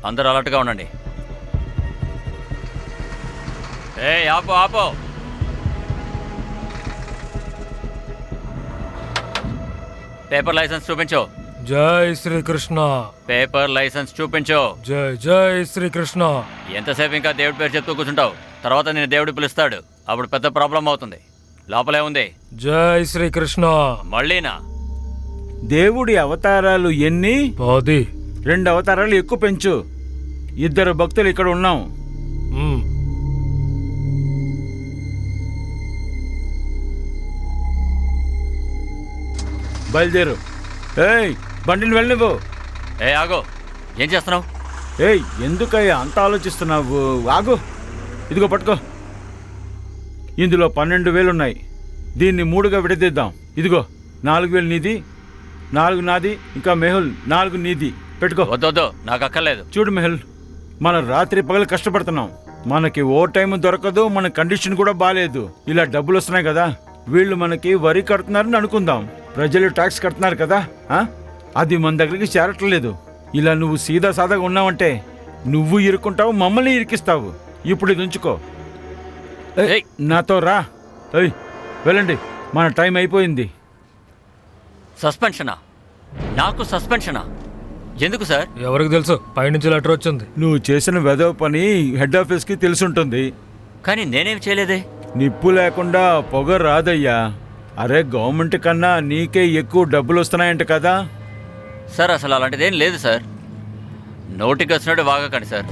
అందరూ అలర్ట్గా ఉండండి. ఆపో ఆపో. పేపర్ లైసెన్స్ చూపించు. జై శ్రీకృష్ణ. పేపర్ లైసెన్స్ చూపించు. జై జై శ్రీకృష్ణ. ఎంతసేపు ఇంకా దేవుడి పేరు చెప్తూ కూర్చుంటావు? తర్వాత నేను దేవుడు పిలుస్తాడు, అప్పుడు పెద్ద ప్రాబ్లం అవుతుంది. లోపలే ఉంది. జై శ్రీకృష్ణ. మళ్ళీనా? దేవుడి అవతారాలు ఎన్ని? 10. 2 అవతారాలు ఎక్కువ పెంచు. 2 భక్తులు ఇక్కడ ఉన్నాం. బయలుదేరు. ఏయ్, బండిని వెళ్ళనివ్వు. ఆగో. ఏం చేస్తున్నావు? ఏయ్, ఎందుకయ్యా అంత ఆలోచిస్తున్నావు? ఆగు. ఇదిగో పట్టుకో. ఇందులో 12,000 ఉన్నాయి. దీన్ని 3గా విడదీద్దాం. ఇదిగో 4,000 నీది, 4 నాది, ఇంకా మెహుల్ 4 నీది. పెట్టుకో. వద్దొద్దు, నాకు అక్కర్లేదు. చూడు మెహుల్, మనం రాత్రి పగలు కష్టపడుతున్నాం. మనకి ఓ టైం దొరకదు, మన కండిషన్ కూడా బాగాలేదు. ఇలా డబ్బులు వస్తున్నాయి కదా, వీళ్ళు మనకి వరి కడుతున్నారని అనుకుందాం. ప్రజలు ట్యాక్స్ కడుతున్నారు కదా, అది మన దగ్గరికి చేరట్లేదు. ఇలా నువ్వు సీదా సాదాగా ఉన్నావంటే నువ్వు ఇరుక్కుంటావు, మమ్మల్ని ఇరికిస్తావు. ఇప్పుడు ఇది ఉంచుకో. నాతో రా. వెళ్ళండి, మన టైం అయిపోయింది. సస్పెన్షనా? నాకు సస్పెన్షనా? ఎందుకు సార్? ఎవరికి తెలుసు, పైనుంచి లెటర్ వచ్చింది. నువ్వు చేసిన వెధవ పని హెడ్ ఆఫీస్కి తెలుసుంటుంది. కానీ నేనేం చేయలేదే. నిప్పు లేకుండా పొగ రాదయ్యా. అరే, గవర్నమెంట్ కన్నా నీకే ఎక్కువ డబ్బులు వస్తున్నాయంట కదా. సార్ అసలు అలాంటిదేం లేదు సార్. నోటికి వచ్చినట్టు వాగకండి సార్.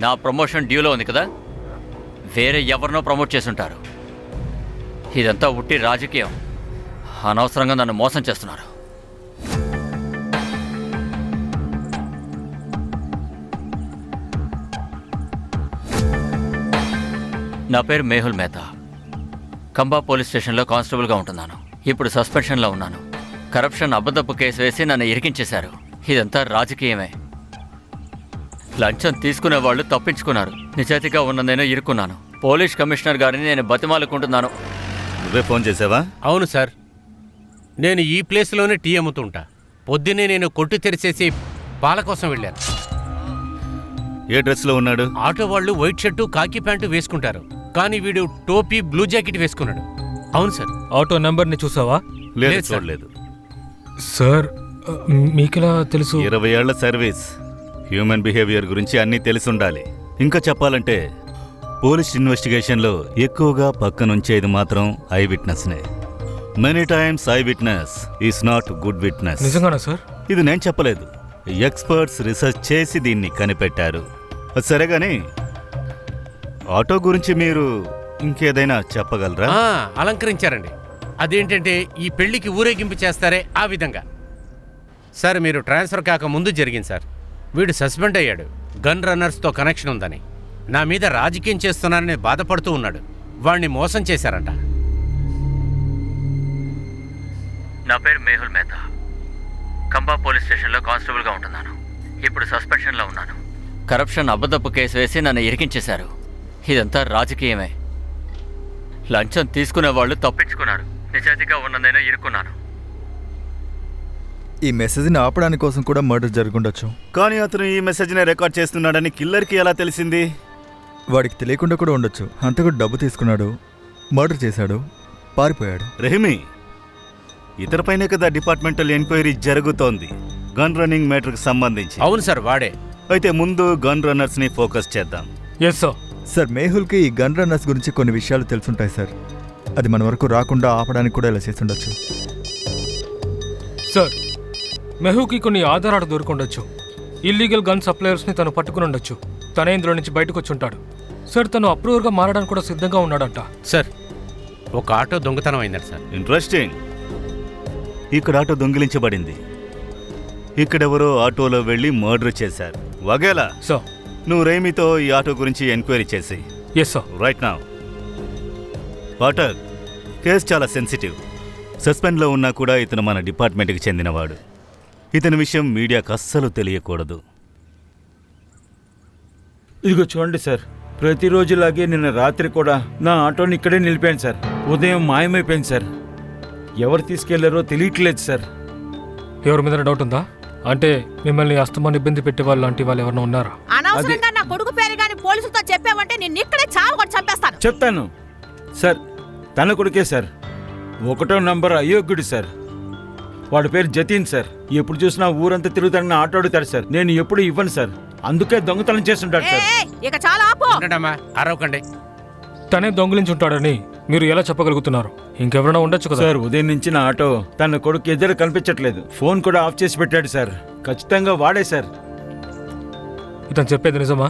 నా ప్రమోషన్ డ్యూలో ఉంది కదా, వేరే ఎవరినో ప్రమోట్ చేసుంటారు. ఇదంతా ఉట్టి రాజకీయం. అనవసరంగా నన్ను మోసం చేస్తున్నారు. నా పేరు మేహుల్ మెహతా. కంబా పోలీస్ స్టేషన్లో కానిస్టేబుల్గా ఉంటున్నాను. ఇప్పుడు సస్పెన్షన్లో ఉన్నాను. కరప్షన్ అబద్ధపు కేసు వేసి నన్ను ఇరికించేశారు. ఇదంతా రాజకీయమే. లంచం తీసుకునే వాళ్ళు తప్పించుకున్నారు. నిజాయితీగా ఉన్న నేను ఇరుక్కున్నాను. పోలీస్ కమిషనర్ గారిని నేను బతిమాలుకుంటున్నాను. నువ్వే ఫోన్ చేసావా? అవును సార్, నేను ఈ ప్లేస్లోనే టీ అమ్ముతుంటా. పొద్దున్నే నేను కొట్టు తెరిచేసి పాల కోసం వెళ్ళాను. ఏ డ్రెస్లో ఉన్నాడు? ఆటో వాళ్ళు వైట్ షర్టు కాకి ప్యాంటు వేసుకుంటారు, కానీ వీడు టోపీ బ్లూ జాకెట్ వేసుకున్నాడు. అవును సార్. ఆటో నెంబర్ని చూసావా? లేదు, చూడలేదు. సార్ మీకెలా తెలుసు? 20 ఏళ్ల సర్వీస్, హ్యూమన్ బిహేవియర్ గురించి అన్నీ తెలిసుండాలి. ఇంకా చెప్పాలంటే పోలీస్ ఇన్వెస్టిగేషన్లో ఎక్కువగా పక్కనుంచేది మాత్రం ఐ విట్నెస్నే. Many times eye witness is not good witness. నిజంగానా సార్? ఇది నేను చెప్పలేదు, ఎక్స్పర్ట్స్ రీసెర్చ్ చేసి దీన్ని కనిపెట్టారు. సరేగాని ఆటో గురించి మీరు ఇంకేదైనా చెప్పగలరా? అలంకరించారండి. అదేంటంటే ఈ పెళ్లికి ఊరేగింపు చేస్తారే ఆ విధంగా. సార్, మీరు ట్రాన్స్ఫర్ కాక ముందు జరిగింది సార్. వీడు సస్పెండ్ అయ్యాడు, గన్ రన్నర్స్తో కనెక్షన్ ఉందని. నా మీద రాజకీయం చేస్తున్నానని బాధపడుతూ ఉన్నాడు. వాణ్ణి మోసం చేశారంట. నా పేరు మేహుల్ మెహతా. కంబా పోలీస్ స్టేషన్లో కానిస్టేబుల్గా ఉంటున్నాను. ఇప్పుడు సస్పెన్షన్లో ఉన్నాను. కరప్షన్ అబద్ధపు కేసు వేసి నన్ను ఇరికించేశారు. ఇదంతా రాజకీయమే. లంచం తీసుకునే వాళ్ళు తప్పించుకున్నారు. నిజాయితీగా ఉన్న నేను ఇరుక్కున్నాను. ఈ మెసేజ్ని ఆపడానికి కోసం కూడా మర్డర్ జరుగుండొచ్చు. కానీ అతను ఈ మెసేజ్ని రికార్డ్ చేస్తున్నాడని కిల్లర్కి ఎలా తెలిసింది? వాడికి తెలియకుండా కూడా ఉండొచ్చు. అంతకు డబ్బు తీసుకున్నాడు, మర్డర్ చేశాడు, పారిపోయాడు. రహిమి, ఇతరపైనే కదా డిపార్ట్మెంటల్ ఎంక్వైరీ జరుగుతోంది గన్ రన్నింగ్ మ్యాటర్కి సంబంధించి. అవును సార్, వాడే. అయితే ముందు గన్ రన్నర్స్ని ఫోకస్ చేద్దాం. Yes sir. సార్, మేహుల్కి ఈ గన్ రన్నర్స్ గురించి కొన్ని విషయాలు తెలుసుంటాయి సార్. అది మన వరకు రాకుండా ఆపడానికి కూడా ఇలా చేసి ఉండొచ్చు. సార్, మెహుకి కొన్ని ఆధారాలు దొరికొండొచ్చు. ఇల్లీగల్ గన్ సప్లయర్స్ని తను పట్టుకుని ఉండొచ్చు. తనే ఇందులో నుంచి బయటకు వచ్చి ఉంటాడు. సార్, తను అప్రూవర్గా మారడానికి కూడా సిద్ధంగా ఉన్నాడంట. సార్, ఒక ఆటో దొంగతనం అయిందంట సార్. ఇంట్రెస్టింగ్. ఇక్కడ ఆటో దొంగిలించబడింది. ఇక్కడెవరో ఆటోలో వెళ్ళి మర్డర్ చేశారు. వగేలా సార్, నువ్వు రేమితో ఈ ఆటో గురించి ఎంక్వైరీ చేసి. Yes sir. Right now. Pathak, case చాలా సెన్సిటివ్. సస్పెండ్లో ఉన్నా కూడా ఇతను మన డిపార్ట్మెంట్కి చెందినవాడు. ఇతని విషయం మీడియాకు అస్సలు తెలియకూడదు. ఇదిగో చూడండి సార్, ప్రతిరోజులాగే నిన్న రాత్రి కూడా నా ఆటోని ఇక్కడే నిలిపాను సార్. ఉదయం మాయమైపోయింది సార్. ఎవరు తీసుకెళ్లారో తెలియట్లేదు సార్. ఎవరి మీద డౌట్ ఉందా? అంటే మిమ్మల్ని అస్తమాన్ని ఇబ్బంది పెట్టే వాళ్ళు లాంటి వాళ్ళు ఎవరైనా ఉన్నారా? అనవసరంగా నా కొడుకు పేరు గాని పోలీసులతో చెప్పావంటే నిన్ను ఇక్కడే చావు కూడా చంపేస్తాను. చెప్తాను సార్. తన కొడుకే సార్. 1వ నంబర్ అయోగ్యుడు సార్. వాడి పేరు జతీన్ సార్. ఎప్పుడు చూసినా ఊరంతా తిరుగుతాడని ఆటో అడుగుతాడు సార్. నేను ఎప్పుడు ఇవ్వను సార్. అందుకే దొంగతనం చేస్తుంటాడు సార్. ఇక చాలా ఆపు. ఉండడమ్మా, అరవకండి. తనే దొంగిలించి ఉంటాడని మీరు ఎలా చెప్పగలుగుతున్నారు? ఇంకెవరైనా ఉండొచ్చు కదా. సార్ ఉదయం నుంచి నా ఆటో తన కొడుకు ఎదురు కనిపించట్లేదు. ఫోన్ కూడా ఆఫ్ చేసి పెట్టాడు సార్. ఖచ్చితంగా వాడే సార్. ఇతను చెప్పేది నిజమా?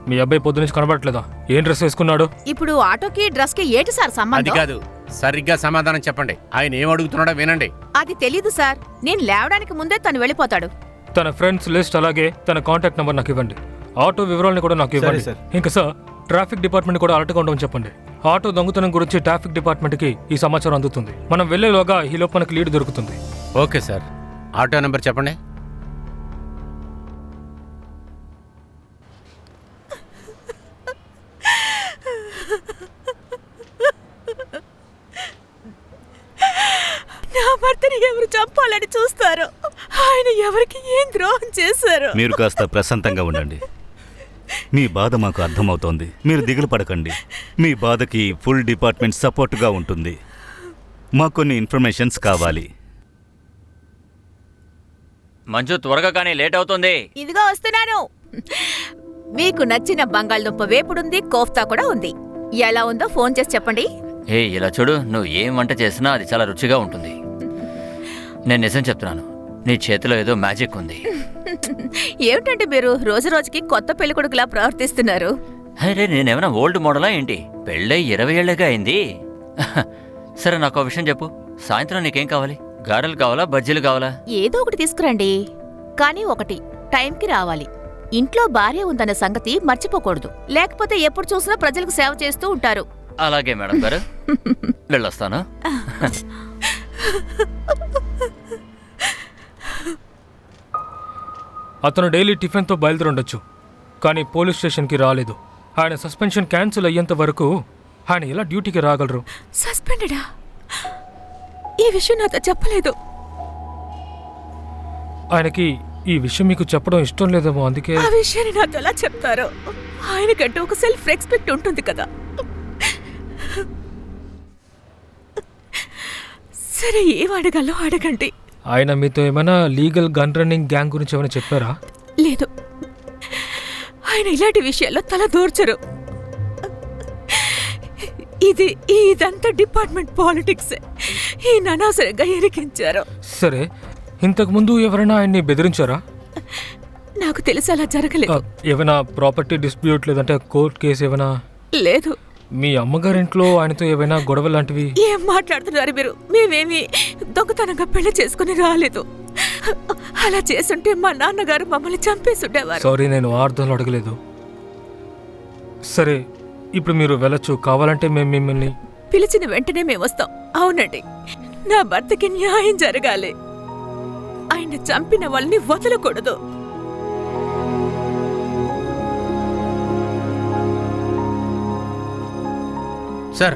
మీ అబ్బాయి పొద్దు నుంచి కనబడట్లేదా? ఏం డ్రెస్ వేసుకున్నాడు? ఇప్పుడు ఆటోకి డ్రెస్ కి ఏంటి సార్ అది సంబంధం? కాదు, సరిగ్గా సమాధానం చెప్పండి. ఆయన ఏం అడుగుతున్నాడో వినండి. అది తెలీదు సార్. నేను లేవడానికి ముందే తను వెళ్ళిపోతాడు. తన ఫ్రెండ్స్ లిస్ట్ అలాగే తన కాంటాక్ట్ నెంబర్ నాకు ఇవ్వండి. ఆటో వివరాలను కూడా నాకు ఇవ్వండి. సార్. ఇంకా సార్ ట్రాఫిక్ డిపార్ట్మెంట్ కూడా అలర్ట్గా ఉండమని చెప్పండి. ఆటో దొంగతనం గురించి ట్రాఫిక్ డిపార్ట్మెంట్కి ఈ సమాచారం అందుతుంది. మనం వెళ్లేలోగా ఈ లోపు మనకి లీడ్ దొరుకుతుంది. Okay sir. ఆటో నెంబర్ చెప్పండి. నా భర్తని ఎవరు చంపాలని చూస్తారు? ఆయన ఎవరికి ఏం ద్రోహం చేశారు? మీరు కాస్త ప్రశాంతంగా ఉండండి. మీ బాధ మాకు అర్థమవుతోంది. మీరు దిగులు పడకండి. మీ బాధకి ఫుల్ డిపార్ట్మెంట్ సపోర్ట్గా ఉంటుంది. మాకు కొన్ని ఇన్ఫర్మేషన్స్ కావాలి. మంజు త్వరగా కానీ లేట్ అవుతుంది. ఇదిగో వస్తున్నాను. మీకు నచ్చిన బంగాళదుంప వేపుడుంది, కోఫ్తా కూడా ఉంది. ఎలా ఉందో ఫోన్ చేసి చెప్పండి. ఇలా చూడు, నువ్వు ఏం వంట చేసినా అది చాలా రుచిగా ఉంటుంది. నేను నిజం చెప్తున్నాను, నీ చేతిలో ఏదో మ్యాజిక్ ఉంది. ఏమిటంటే మీరు రోజు రోజుకి కొత్త పెళ్ళికొడుకులా ప్రవర్తిస్తున్నారు. అరే నేనేమైనా ఓల్డ్ మోడలా ఏంటి? పెళ్ళై 20 ఏళ్ళగా అయింది. సరే నాకు ఒక విషయం చెప్పు. సాయంత్రం నీకేం కావాలి? గారెలు కావాలా, బజ్జీలు కావాలా? ఏదో ఒకటి తీసుకురండి. కానీ ఒకటి, టైంకి రావాలి. ఇంట్లో భార్య ఉందన్న సంగతి మర్చిపోకూడదు. లేకపోతే ఎప్పుడు చూసినా ప్రజలకు సేవ చేస్తూ ఉంటారు. అలాగే మేడం గారు, వెళ్ళొస్తాను. అతను డైలీ టిఫిన్తో బయలుదేరుండొచ్చు, కానీ పోలీస్ స్టేషన్కి రాలేదు. ఆయన సస్పెన్షన్ క్యాన్సిల్ అయ్యేంత వరకు ఆయన ఎలా డ్యూటీకి రాగలరు? సస్పెండెడా? ఈ విషయం నాతో చెప్పలేదు. ఆయనకి ఈ విషయం మీకు చెప్పడం ఇష్టం లేదేమో, అందుకే. ఆ విషయాన్ని నాతో ఎలా చెప్తారో? ఆయనకంటూ ఒక సెల్ఫ్ రెస్పెక్ట్ ఉంటుంది కదా. సరే, ఏం అడగాలో అడగండి. ఆయన మీతో ఏమైనా లీగల్ గన్ రన్నింగ్ గ్యాంగ్ గురించి ఏమైనా చెప్పారా? లేదు, ఆయన ఇలాంటి విషయాల్లో తల దూర్చరు. ఇదంతా డిపార్ట్మెంట్ పాలిటిక్స్. ఈయన అనవసరంగా ఇరికించారు. సరే, ఇంతకు ముందు ఎవరైనా ఆయన్ని బెదిరించారా? నాకు తెలిసి అలా జరగలేదు. ఏమైనా ప్రాపర్టీ డిస్ప్యూట్ లేదంటే కోర్టు కేసు ఏమైనా? లేదు. మీ అమ్మగారింట్లో ఆయనతో ఏమైనా గొడవ లాంటివి? ఏం మాట్లాడుతున్నారు మీరు? మేమేమి దొంగతనంగా పెళ్లి చేసుకుని రాలేదు. అలా చేసుంటే మా నాన్నగారు మమ్మల్ని చంపేసుండేవారు. సారీ, నేను అర్థంలో అడగలేదు. సరే, ఇప్పుడు మీరు వెళ్ళొచ్చు. కావాలంటే మేము మిమ్మల్ని పిలిచిన వెంటనే మేము వస్తాం. అవునండి, నా భర్తకి న్యాయం జరగాలి. ఆయన చంపిన వాళ్ళని వదలకూడదు. సార్,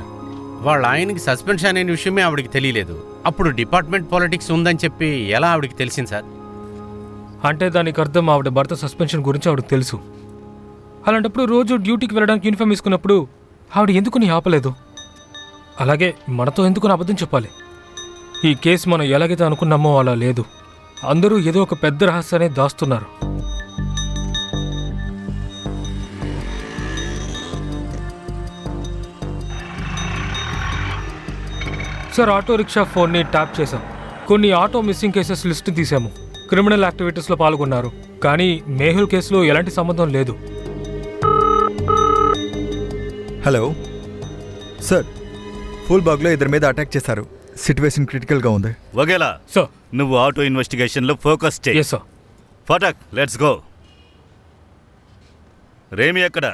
వాళ్ళ ఆయనకి సస్పెన్షన్ అనే విషయమే ఆవిడికి తెలియలేదు. అప్పుడు డిపార్ట్మెంట్ పాలిటిక్స్ ఉందని చెప్పి ఎలా ఆవిడికి తెలిసింది సార్? అంటే దానికి అర్థం ఆవిడ భర్త సస్పెన్షన్ గురించి ఆవిడకి తెలుసు. అలాంటప్పుడు రోజు డ్యూటీకి వెళ్ళడానికి యూనిఫామ్ వేసుకున్నప్పుడు ఆవిడ ఎందుకుని ఆపలేదు? అలాగే మనతో ఎందుకుని అబద్ధం చెప్పాలి? ఈ కేసు మనం ఎలాగైతే అనుకున్నామో అలా లేదు. అందరూ ఏదో ఒక పెద్ద రహస్యాన్ని దాస్తున్నారు. సార్, ఆటో రిక్షా ఫోన్ని ట్యాప్ చేశాం. కొన్ని ఆటో మిస్సింగ్ కేసెస్ లిస్ట్ తీసాము. క్రిమినల్ యాక్టివిటీస్లో పాల్గొన్నారు, కానీ మేహుల్ కేసులో ఎలాంటి సంబంధం లేదు. హలో సార్, ఫుల్ బాగ్లో ఇద్దరి మీద అటాక్ చేశారు. సిట్యువేషన్ క్రిటికల్గా ఉంది. వగేలా సార్. నువ్వు ఆటో ఇన్వెస్టిగేషన్లో ఫోకస్ చేయి. Yes sir. ఫటాక్, లెట్స్ గో. రేమి ఎక్కడ?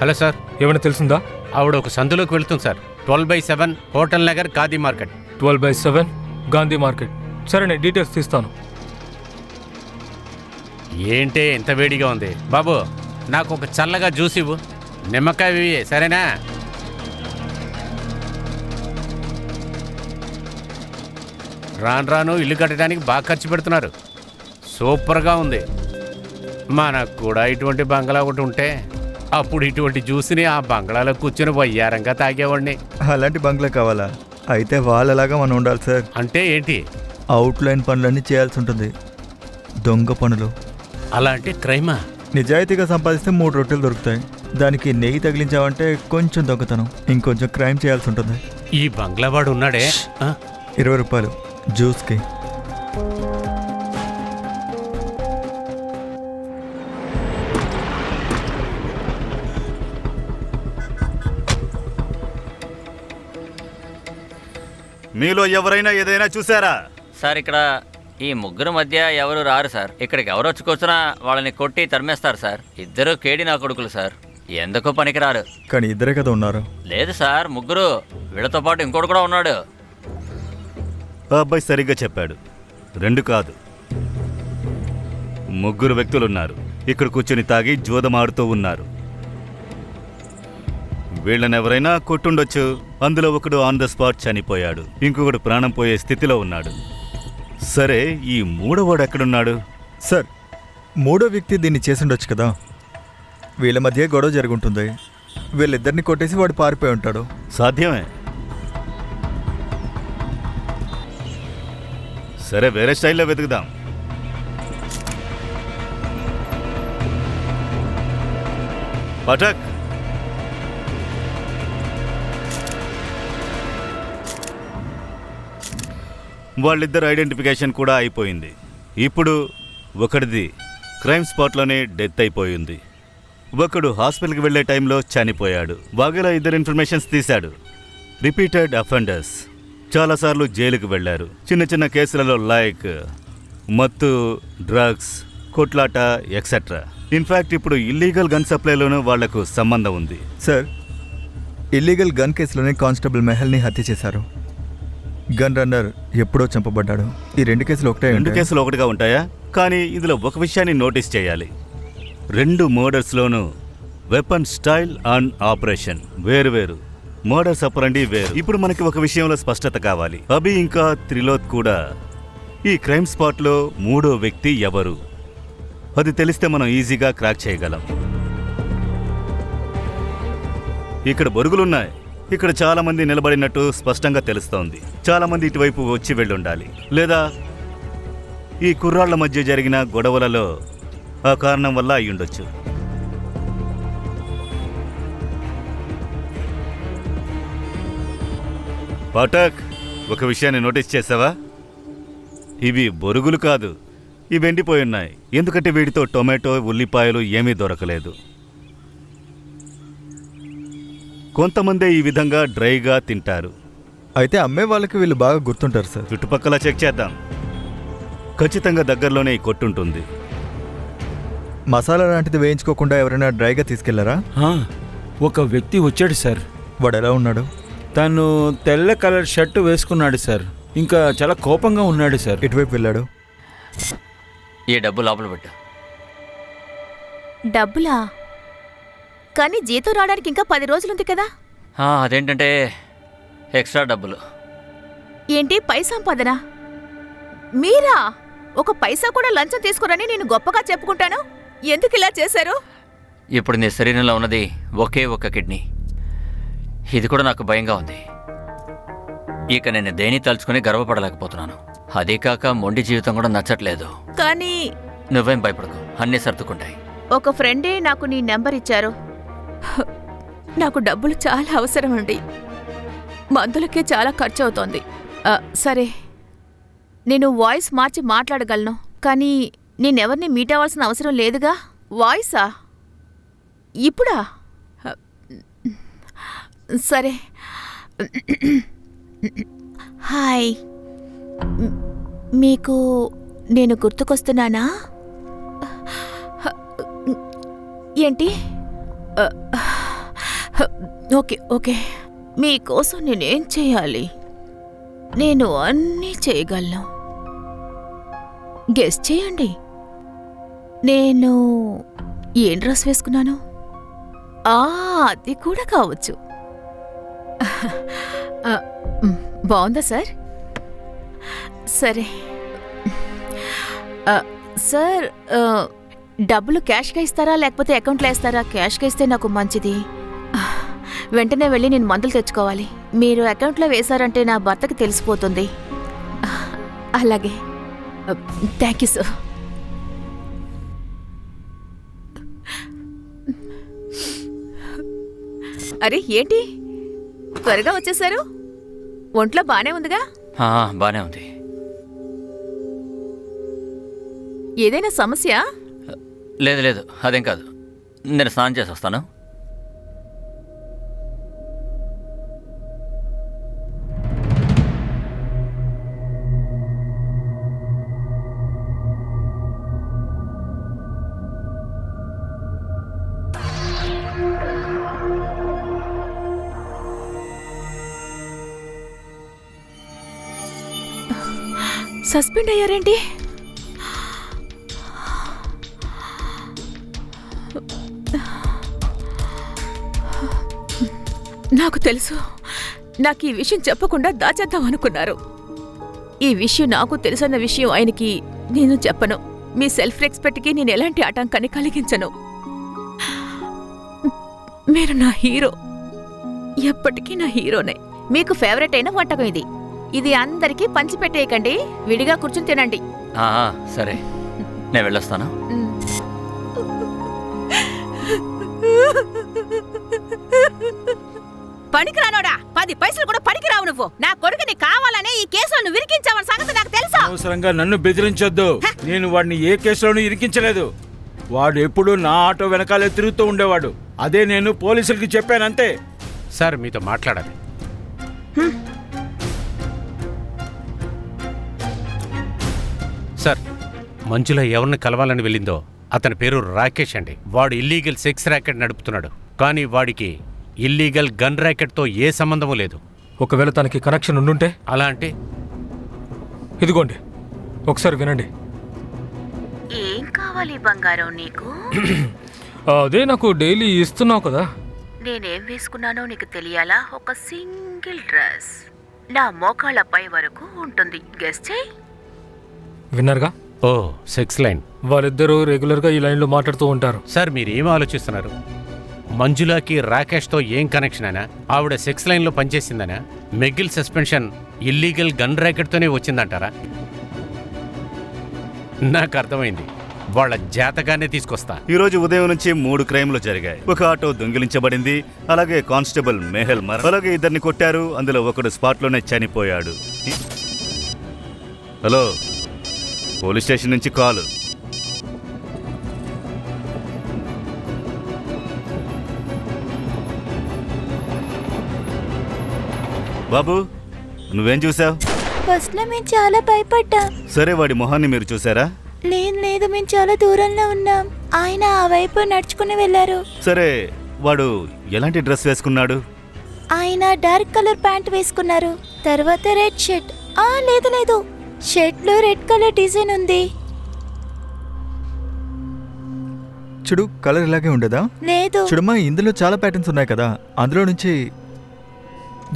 హలో సార్, ఏమైనా తెలిసిందా? ఆవిడ ఒక సందులోకి వెళ్తుంది sir. 12/7 hotel Nagar Khadi market. 12/7 Gandhi market. సరే, నేను డీటెయిల్స్ తీస్తాను. ఏంటే ఎంత వేడిగా ఉంది బాబు, నాకు ఒక చల్లగా జ్యూస్ ఇవ్వు, నిమ్మకాయ ఇవి, సరేనా? రాను రాను ఇల్లు కట్టడానికి బాగా ఖర్చు పెడుతున్నారు. సూపర్గా ఉంది. మనకు కూడా ఇటువంటి బంగ్లా ఒకటి ఉంటే అప్పుడు ఇటువంటి జ్యూస్ని ఆ బంగ్లాలో కూర్చొని వయ్యారంగా తాగేవాడిని. అలాంటి బంగ్లా కావాలా? అయితే వాళ్ళలాగా మనం ఉండాలి సార్. అంటే ఏంటి? అవుట్లైన్ పనులన్నీ చేయాల్సి ఉంటుంది. దొంగ పనులు. అలా అంటే క్రైమా? నిజాయితీగా సంపాదిస్తే 3 రొట్టెలు దొరుకుతాయి. దానికి నెయ్యి తగిలించావంటే కొంచెం దొంగతనం, ఇంకొంచెం క్రైమ్ చేయాల్సి ఉంటుంది. ఈ బంగ్లావాడు ఉన్నాడే, 20 రూపాయలు జ్యూస్కి. మీలో ఎవరైనా ఏదైనా చూసారా? సార్, ఇక్కడ ఈ ముగ్గురు మధ్య ఎవరు రారు సార్. ఇక్కడికి ఎవరు వచ్చి కూర్చున్నా వాళ్ళని కొట్టి తరిమేస్తారు సార్. ఇద్దరు కేడి నా కొడుకులు సార్, ఎందుకు పనికిరారు. కానీ ఇద్దరే కదా ఉన్నారు. లేదు సార్, ముగ్గురు. వీళ్ళతో పాటు ఇంకోటి కూడా ఉన్నాడు. ఆ అబ్బాయి సరిగ్గా చెప్పాడు. 2 కాదు, 3 వ్యక్తులున్నారు. ఇక్కడ కూర్చొని తాగి జూదమాడుతూ ఉన్నారు. వీళ్ళని ఎవరైనా కొట్టుండొచ్చు. అందులో ఒకడు ఆన్ ద స్పాట్ చనిపోయాడు, ఇంకొకడు ప్రాణం పోయే స్థితిలో ఉన్నాడు. సరే, ఈ 3వవాడు ఎక్కడున్నాడు? సార్, 3వ వ్యక్తి దీన్ని చేసుండొచ్చు కదా. వీళ్ళ మధ్య గొడవ జరుగుంటుంది. వీళ్ళిద్దరిని కొట్టేసి వాడు పారిపోయి ఉంటాడు. సాధ్యమే. సరే, వేరే స్టైల్లో వెతుకుదాం. పటక్, వాళ్ళిద్దరు ఐడెంటిఫికేషన్ కూడా అయిపోయింది. ఇప్పుడు ఒకటిది క్రైమ్ స్పాట్లోనే డెత్ అయిపోయింది. ఒకడు హాస్పిటల్కి వెళ్ళే టైంలో చనిపోయాడు. వాగేలా 2 ఇన్ఫర్మేషన్స్ తీశాడు. రిపీటెడ్ అఫెండర్స్, చాలాసార్లు జైలుకు వెళ్లారు. చిన్న చిన్న కేసులలో లైక్ మత్తు, డ్రగ్స్, కొట్లాట ఎక్సెట్రా. ఇన్ఫ్యాక్ట్ ఇప్పుడు ఇల్లీగల్ గన్ సప్లైలోనూ వాళ్లకు సంబంధం ఉంది. సార్, ఇల్లీగల్ గన్ కేసులోనే కానిస్టేబుల్ మెహల్ని హత్య చేశారు. గన్ రన్నర్ ఎప్పుడో చంపబడ్డాడు. ఈ 2 కేసులు ఒకటే. 2 కేసులు ఒకటిగా ఉంటాయా? కానీ ఇందులో ఒక విషయాన్ని నోటీస్ చేయాలి. 2 మర్డర్స్లోనూ వెపన్ స్టైల్ అండ్ ఆపరేషన్ వేరువేరు. మర్డర్స్ అపరండి వేరు. ఇప్పుడు మనకి ఒక విషయంలో స్పష్టత కావాలి. అభి ఇంకా త్రిలోక్ కూడా ఈ క్రైమ్ స్పాట్లో 3వ వ్యక్తి ఎవరు? అది తెలిస్తే మనం ఈజీగా క్రాక్ చేయగలం. ఇక్కడ బొరుగులున్నాయి. ఇక్కడ చాలా మంది నిలబడినట్టు స్పష్టంగా తెలుస్తోంది. చాలా మంది ఇటువైపు వచ్చి వెళ్ళుండాలి, లేదా ఈ కుర్రాళ్ల మధ్య జరిగిన గొడవలలో ఆ కారణం వల్ల అయ్యుండొచ్చు. పాఠక్, ఒక విషయాన్ని నోటీస్ చేసావా? ఇవి బొరుగులు కాదు, ఇవి ఎండిపోయి ఉన్నాయి. ఎందుకంటే వీటితో టొమాటో, ఉల్లిపాయలు ఏమీ దొరకలేదు. కొంతమందే ఈ విధంగా డ్రైగా తింటారు. అయితే అమ్మే వాళ్ళకి వీళ్ళు బాగా గుర్తుంటారు సార్. చుట్టుపక్కల చెక్ చేద్దాం. ఖచ్చితంగా దగ్గరలోనే ఈ కొట్టుంటుంది. మసాలా లాంటిది వేయించుకోకుండా ఎవరైనా డ్రైగా తీసుకెళ్లారా? ఒక వ్యక్తి వచ్చాడు సార్. వాడు ఎలా ఉన్నాడు? తను తెల్ల కలర్ షర్ట్ వేసుకున్నాడు సార్. ఇంకా చాలా కోపంగా ఉన్నాడు సార్. ఎటువైపు వెళ్ళాడు? ఈ డబ్బు లోపల పెట్టు. డబ్బులా? కానీ జీతం రావడానికి ఇంకా 10 రోజులుంది కదా. అదేంటంటే ఎక్స్ట్రా డబ్బులు. ఏంటి పై సంపాదన? మీరా? ఒక పైసా కూడా లంచం తీసుకోరని నేను గొప్పగా చెప్పుకుంటాను. ఎందుకు ఇలా చేశారు? ఇప్పుడు నీ శరీరంలో ఉన్నది ఒకే ఒక కిడ్నీ. ఇది కూడా నాకు భయంగా ఉంది. ఇక నేను దేని తలుచుకుని గర్వపడలేకపోతున్నాను. అదే కాక మొండి జీవితం కూడా నచ్చట్లేదు. కానీ నువ్వేం భయపడకు, అన్నీ సర్దుకుంటాయి. ఒక ఫ్రెండే నాకు నీ నెంబర్ ఇచ్చారు. నాకు డబ్బులు చాలా అవసరం అండి. మందులకే చాలా ఖర్చు అవుతోంది. సరే, నేను వాయిస్ మార్చి మాట్లాడగలను, కానీ నేనెవరిని మీట్ అవ్వాల్సిన అవసరం లేదుగా. వాయిసా? ఇప్పుడా? సరే. హాయ్, మీకు నేను గుర్తుకొస్తున్నానా? ఏంటి? ఓకే ఓకే, మీకోసం నేనేం చేయాలి? నేను అన్నీ చేయగలను. గెస్ చేయండి, నేను ఏం డ్రెస్ వేసుకున్నాను? అది కూడా కావచ్చు. ఆ, బాగుందా సార్? సరే సార్, డబ్బులు క్యాష్గా ఇస్తారా లేకపోతే అకౌంట్లో వేస్తారా? క్యాష్గా ఇస్తే నాకు మంచిది. వెంటనే వెళ్ళి నేను మందులు తెచ్చుకోవాలి. మీరు అకౌంట్లో వేశారంటే నా భర్తకి తెలిసిపోతుంది. అలాగే, థ్యాంక్ యూ సార్. అరే ఏంటి త్వరగా వచ్చేసారు? ఒంట్లో బానే ఉందిగా? బానే ఉంది. ఏదైనా సమస్య? లేదు లేదు, అదేం కాదు. నేను స్నానం చేసి వస్తాను. సస్పెండ్ అయ్యారేంటి? నాకు తెలుసు, నాకు ఈ విషయం చెప్పకుండా దాచేద్దాం అనుకున్నారు. ఈ విషయం నాకు తెలుసన్న విషయం ఆయనకి నేను చెప్పను. మీ సెల్ఫ్ రెస్పెక్ట్కి నేను ఎలాంటి ఆటంకాన్ని కలిగించను. మీరు నా హీరో, ఎప్పటికీ నా హీరోనే. మీకు ఫేవరెట్ అయిన వంటకం ఇది. ఇది అందరికీ పంచిపెట్టేయకండి, విడిగా కూర్చుని తినండి. సరే, నేను వెళ్ళొస్తాను. పనికిరానోడా, 10 పైసలు కూడా పనికిరావు నువ్వు. నా కొడుకుని కావాలనే ఈ కేసులో నువ్వు ఇరికించావని సంగతి నాకు తెలుసా? అవసరంగా నన్ను బెదిరించొద్దు. నేను వాడిని ఏ కేసులోనూ ఇరికించలేదు. వాడు ఎప్పుడూ నా ఆటో వెనకాలే తిరుగుతూ ఉండేవాడు. అదే నేను పోలీసులకి చెప్పానంతే. సార్ మీతో మాట్లాడాలి. సార్, మంజుల ఎవరిని కలవాలని వెళ్ళిందో అతని పేరు రాకేష్ అండి. వాడు ఇల్లీగల్ సెక్స్ ర్యాకెట్ నడుపుతున్నాడు. కానీ వాడికి ఇల్లీగల్ గన్ ర్యాకెట్తో ఏ సంబంధము లేదు. ఒకవేళ తనకి కనెక్షన్ ఉండుంటే? అలా అంటే ఇదిగోండి, ఒకసారి వినండి. ఏం కావాలి బంగారం నీకు? అదే నాకు డైలీ ఇస్తున్నావు కదా. నేనేం వేసుకున్నానో నీకు తెలియాలా? ఒక సింగిల్ డ్రెస్ నా మోకాళ్ళపై వరకు ఉంటుంది. గెస్ చేయి. విన్నారుగా? ఓ, సెక్స్ లైన్. వాళ్ళిద్దరూ రెగ్యులర్గా ఈ లైన్లో మాట్లాడుతూ ఉంటారు. సార్ మీరేం ఆలోచిస్తున్నారు? మంజులాకి రాకేష్తో ఏం కనెక్షన్ అయినా? ఆవిడ సెక్స్ లైన్లో పనిచేసిందనా? మెగిల్ సస్పెన్షన్ ఇల్లీగల్ గన్ ర్యాకెట్తోనే వచ్చిందంటారా? నాకు అర్థమైంది. వాళ్ళ జాతకాన్ని తీసుకొస్తా. ఈ రోజు ఉదయం నుంచి 3 క్రైమ్లు జరిగాయి. ఒక ఆటో దొంగిలించబడింది, అలాగే కానిస్టేబుల్ మేహల్ అలాగే 2 కొట్టారు. అందులో ఒకడు స్పాట్లోనే చనిపోయాడు. హలో, పోలీస్ స్టేషన్ నుంచి కాలు. బాబు, నువ్వేం చూసావు? ఫస్ట్ లో మేము చాలా భయపడ్డాం. సరే, వాడి మొహాన్ని మీరు చూసారా? లేదు, మేము చాలా దూరంలో ఉన్నాం. ఆయన ఆ వైపు నడుచుకుని వెళ్లారు. సరే, వాడు ఎలాంటి డ్రెస్ వేసుకున్నాడు? ఆయన డార్క్ కలర్ ప్యాంట్ వేసుకున్నారు. తర్వాత రెడ్ షర్ట్. లేదు, షర్ట్ లో రెడ్ కలర్ డిజైన్ ఉంది. చూడు, కలర్ ఇలాగే ఉండదా? లేదు. చూడమ్మా, ఇందులో చాలా ప్యాటర్న్స్ ఉన్నాయి కదా, అందులో నుంచి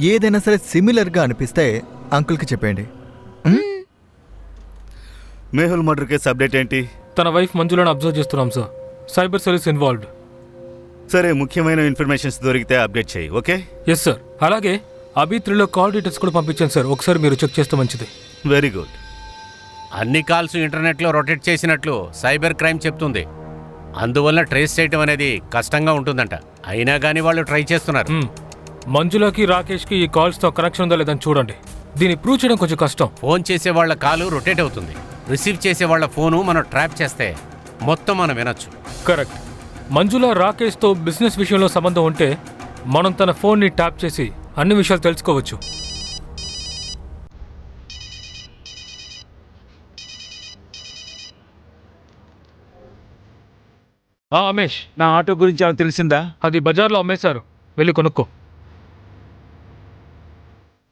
ఏదైనా సరే సిమిలర్గా అనిపిస్తే అంకుల్కి చెప్పండి. మేహుల్ మర్డర్ కేసు అప్డేట్ ఏంటి? తన వైఫ్ మంజులను అబ్జర్వ్ చేస్తున్నాం సార్. Cyber cells involved. సరే, ముఖ్యమైన ఇన్ఫర్మేషన్స్ దొరికితే అప్డేట్ చేయి. ఓకే? Yes sir. అలాగే అభి 3లో కాల్ డీటెయిల్స్ కూడా పంపించాను సార్. ఒకసారి మీరు చెక్ చేస్తే మంచిది. Very good. అన్ని కాల్స్ ఇంటర్నెట్లో రొటేట్ చేసినట్లు సైబర్ క్రైమ్ చెప్తుంది. అందువల్ల ట్రేస్ చేయటం అనేది కష్టంగా ఉంటుందంట. అయినా కానీ వాళ్ళు ట్రై చేస్తున్నారు. మంజులకి రాకేష్కి ఈ కాల్స్తో కనెక్షన్ ఉందా లేదని చూడండి. దీన్ని ప్రూవ్ చేయడం కొంచెం కష్టం. ఫోన్ చేసే వాళ్ళ కాలు రొటేట్ అవుతుంది. రిసీవ్ చేసే వాళ్ళ ఫోను మనం ట్రాప్ చేస్తే మొత్తం మనం వినొచ్చు. కరెక్ట్. మంజుల రాకేష్తో బిజినెస్ విషయంలో సంబంధం ఉంటే మనం తన ఫోన్ని ట్యాప్ చేసి అన్ని విషయాలు తెలుసుకోవచ్చు. రమేష్, నా ఆటో గురించి ఏమైనా తెలిసిందా? అది బజార్లో అమ్మేశారు. వెళ్ళి కొనుక్కో.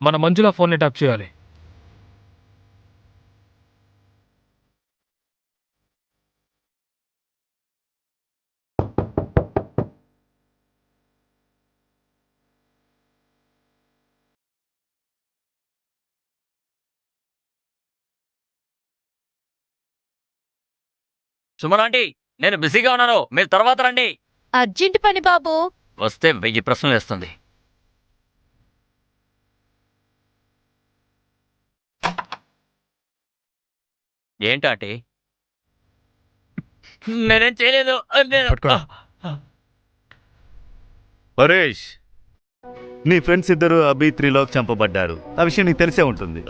మన మంజుల ఫోన్ని ట్యాప్ చేయాలి. సుమన్ నేను బిజీగా ఉన్నాను, మీరు తర్వాత రండి. అర్జెంట్ పని బాబు. వస్తే 1000 ప్రశ్నలు వేస్తుంది. ఏంటి నేనేం చేయలేదు. పట్టుకో. పరేష్, నీ ఫ్రెండ్స్ ఇద్దరు అభి త్రిలోక్ చంపబడ్డారు. ఆ విషయం నీకు తెలిసే ఉంటుంది.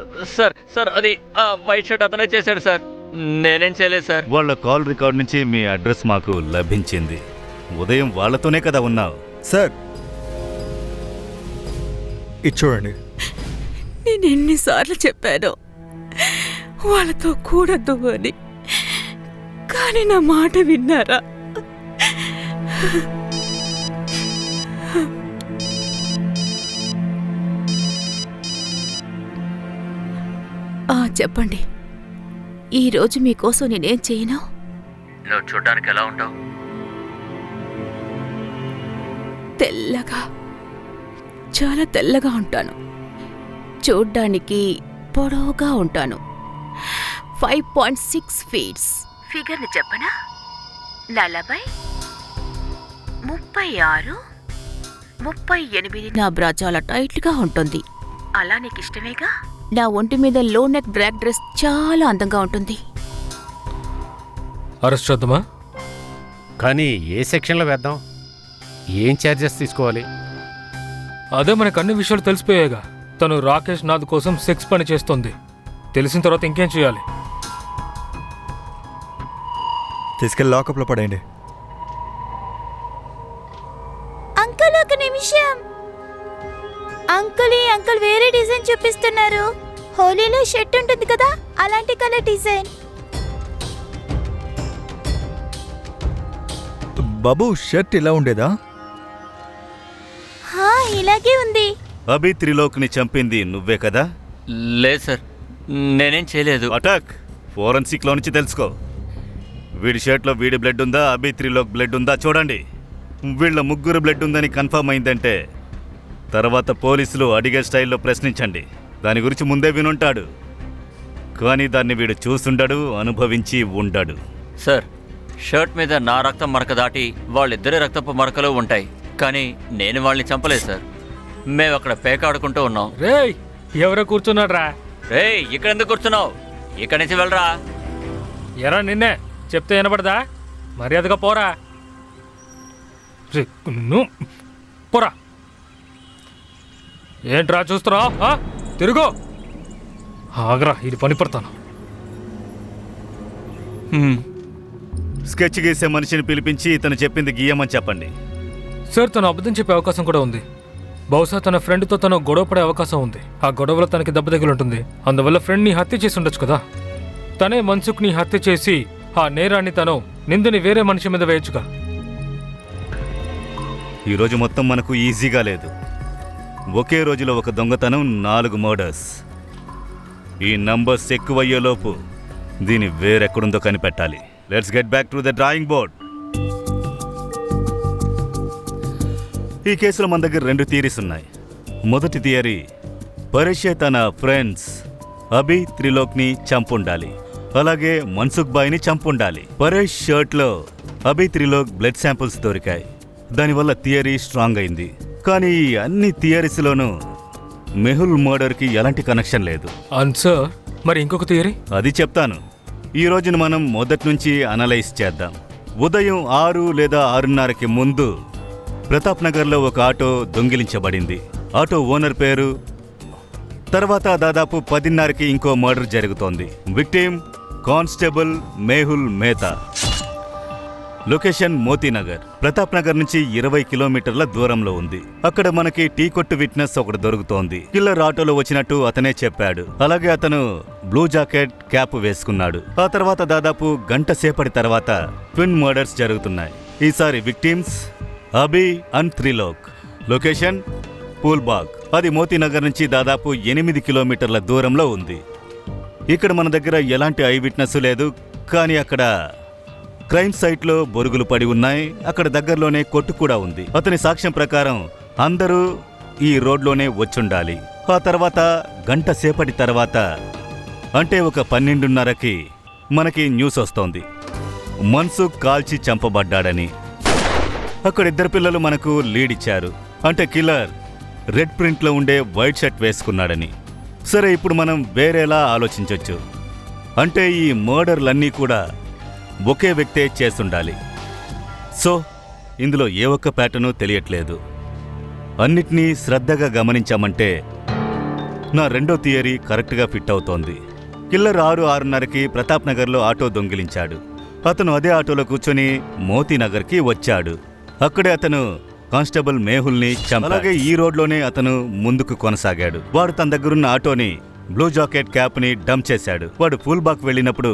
సార్ అది వైట్ షర్ట్ అతనే చేశాడు సార్, నేనేం చేయలేదు సార్. వాళ్ళ కాల్ రికార్డ్ నుంచి మీ అడ్రస్ మాకు లభించింది. ఉదయం వాళ్ళతోనే కదా ఉన్నావు. సార్ ఇది చూడండి. నేను ఎన్నిసార్లు చెప్పాను వాళ్ళతో కూడద్దు అని, కానీ నా మాట విన్నారా? చెప్పండి, ఈరోజు మీకోసం నేనేం చేయను? నువ్వు చూడ్డానికి ఎలా ఉంటావు? తెల్లగా, చాలా తెల్లగా ఉంటాను. చూడ్డానికి పొడవుగా ఉంటాను. 5.6 ఫీట్స్. ఫిగర్ని చెప్పనా? 40, 36, 38. నా బ్రా చాలా టైట్గా ఉంటుంది. అలా నీకు ఇష్టమేగా? నా ఒంటి మీద లో నెక్ బ్లాక్ డ్రెస్ చాలా అందంగా ఉంటుంది. అరెస్ట్ చేద్దామా? కానీ ఏ సెక్షన్లో వేద్దాం? ఏం ఛార్జెస్ తీసుకోవాలి? అదే మనకు అన్ని విషయాలు తెలిసిపోయాగా. తను రాకేష్ నాథ్ కోసం సెక్స్ పని చేస్తోంది. తెలిసిన తర్వాత ఇంకేం చేయాలి? తీసుకెళ్ళి లాకప్లో పడేయండి. అంకుల్ ఒక నిమిషం. అంకుల్ వేరే డిజైన్ చూపిస్తున్నారు. హోలీలో షర్ట్ ఉంటుంది కదా, అలాంటి కలర్ డిజైన్. బాబు షర్ట్ ఇలా ఉండేదా? ఇలాగే ఉంది. అభి త్రిలోక్ని చంపింది నువ్వే కదా? లేదు సార్, నేనేం చేయలేదు. అటాక్ ఫోరెన్సిక్లో నుంచి తెలుసుకో. వీడి షర్ట్లో వీడి బ్లడ్ ఉందా, అభి త్రిలోక్ బ్లడ్ ఉందా చూడండి. వీళ్ళ ముగ్గురు బ్లడ్ ఉందని కన్ఫర్మ్ అయిందంటే తర్వాత పోలీసులు అడిగే స్టైల్లో ప్రశ్నించండి. దాని గురించి ముందే వినుంటాడు, కానీ దాన్ని వీడు చూసుండడు, అనుభవించి ఉండడు. సార్, షర్ట్ మీద నా రక్తం మరక దాటి వాళ్ళిద్దరి రక్తపు మరకలు ఉంటాయి, కానీ నేను వాళ్ళని చంపలేదు సార్. మేము అక్కడ పేకాడుకుంటూ ఉన్నాం. రేయ్, ఎవరో కూర్చున్నాడ్రా? రేయ్, ఇక్కడ ఎందుకు కూర్చున్నావు? ఇక్కడి నుంచి వెళ్ళరా. ఎరా నిన్నే చెప్తే వినపడదా? మర్యాదగా పోరా. నువ్వు పోరా. ఏంట్రా చూస్తున్నావు? తిరుగు. ఆగరా, ఇది పని పడతాను. స్కెచ్ గీసే మనిషిని పిలిపించి ఇతను చెప్పింది గీయమని చెప్పండి. సార్, తను అబద్ధం చెప్పే అవకాశం కూడా ఉంది. బహుశా తన ఫ్రెండ్తో తను గొడవ పడే అవకాశం ఉంది. ఆ గొడవలో తనకి దెబ్బ తగిలుంటుంది. అందువల్ల ఫ్రెండ్ని హత్య చేసి ఉండొచ్చు కదా. తనే మన్సుఖ్ని హత్య చేసి ఆ నేరాన్ని తను నిందని వేరే మనిషి మీద వేయచ్చుగా. ఈరోజు మొత్తం మనకు ఈజీగా లేదు. ఒకే రోజులో ఒక దొంగతనం, 4 మర్డర్స్. ఈ నంబర్స్ ఎక్కువయ్యేలోపు దీని వేరెక్కడుందో కనిపెట్టాలి. Let's get back to the drawing board. ఈ కేసులో మన దగ్గర 2 థియరీస్ ఉన్నాయి. మొదటి థియరీ, పరేషే తన ఫ్రెండ్స్ అభి త్రిలోక్ని చంపుండాలి, అలాగే మన్సుఖ్ బాయ్ని చంపుండాలి. పరేష్ షర్ట్లో అభి త్రిలోక్ బ్లడ్ శాంపుల్స్ దొరికాయి. దానివల్ల థియరీ స్ట్రాంగ్ అయింది. కానీ ఈ అన్ని థియరీస్లోనూ మెహుల్ మర్డర్కి ఎలాంటి కనెక్షన్ లేదు. ఆన్సర్. మరి ఇంకొక థియరీ? అది చెప్తాను. ఈ రోజున మనం మొదటి నుంచి అనలైజ్ చేద్దాం. ఉదయం 6 లేదా 6:30కి ముందు ప్రతాప్ నగర్లో ఒక ఆటో దొంగిలించబడింది. ఆటో ఓనర్ పేరు. తర్వాత దాదాపు 10:30కి ఇంకో మర్డర్ జరుగుతోంది. Victim constable Mehul Mehta. Location Motinagar. Pratap Nagar నుంచి 20 కిలోమీటర్ల దూరంలో ఉంది. అక్కడ మనకి టీ కొట్టు విట్నెస్ ఒకటి దొరుకుతోంది. కిల్లర్ ఆటోలో వచ్చినట్టు అతనే చెప్పాడు. అలాగే అతను బ్లూ జాకెట్, క్యాప్ వేసుకున్నాడు. ఆ తర్వాత దాదాపు గంట సేపటి తర్వాత ట్విన్ మర్డర్స్ జరుగుతున్నాయి. ఈసారి victims Abhi and Trilok. Location Phoolbagh. అది మోతీనగర్ నుంచి దాదాపు 8 కిలోమీటర్ల దూరంలో ఉంది. ఇక్కడ మన దగ్గర ఎలాంటి ఐ విట్నెస్ లేదు, కానీ అక్కడ క్రైమ్ సైట్లో బొరుగులు పడి ఉన్నాయి. అక్కడ దగ్గరలోనే కొట్టు కూడా ఉంది. అతని సాక్ష్యం ప్రకారం అందరూ ఈ రోడ్లోనే వచ్చుండాలి. ఆ తర్వాత గంట సేపటి తర్వాత, అంటే ఒక 12:30కి మనకి న్యూస్ వస్తోంది, మన్సుఖ్ కాల్చి చంపబడ్డాడని. అక్కడ 2 పిల్లలు మనకు లీడ్ ఇచ్చారు, అంటే కిల్లర్ రెడ్ ప్రింట్లో ఉండే వైట్ షర్ట్ వేసుకున్నాడని. సరే, ఇప్పుడు మనం వేరేలా ఆలోచించవచ్చు. అంటే ఈ మర్డర్లన్నీ కూడా ఒకే వ్యక్తే చేస్తుండాలి. సో ఇందులో ఏ ఒక్క ప్యాటర్ను తెలియట్లేదు. అన్నిటినీ శ్రద్ధగా గమనించామంటే నా రెండో థియరీ కరెక్ట్గా ఫిట్ అవుతోంది. కిల్లర్ 6-6:30కి ప్రతాప్ నగర్లో ఆటో దొంగిలించాడు. అతను అదే ఆటోలో కూర్చొని మోతీనగర్కి వచ్చాడు. అక్కడే అతను కానిస్టేబుల్ మేహుల్ని చంపాడు. అలాగే ఈ రోడ్లోనే అతను ముందుకు కొనసాగాడు. వాడు తన దగ్గరున్న ఆటోని, బ్లూ జాకెట్ క్యాప్ని డంప్ చేశాడు. వాడు ఫూల్బాగ్ వెళ్ళినప్పుడు